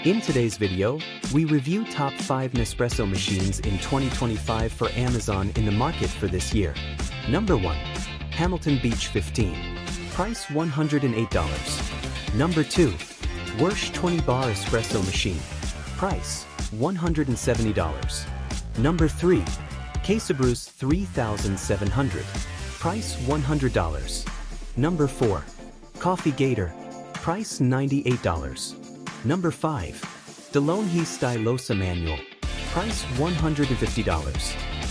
In today's video, we review top 5 Nespresso machines in 2025 for Amazon in the market for this year. Number 1. Hamilton Beach 15. Price $108. Number 2. Wersch 20 Bar Espresso Machine. Price $170. Number 3. Casabrews 3700. Price $100. Number 4. Coffee Gator. Price $98. Number 5. DeLonghi Stylosa Manual. Price $150.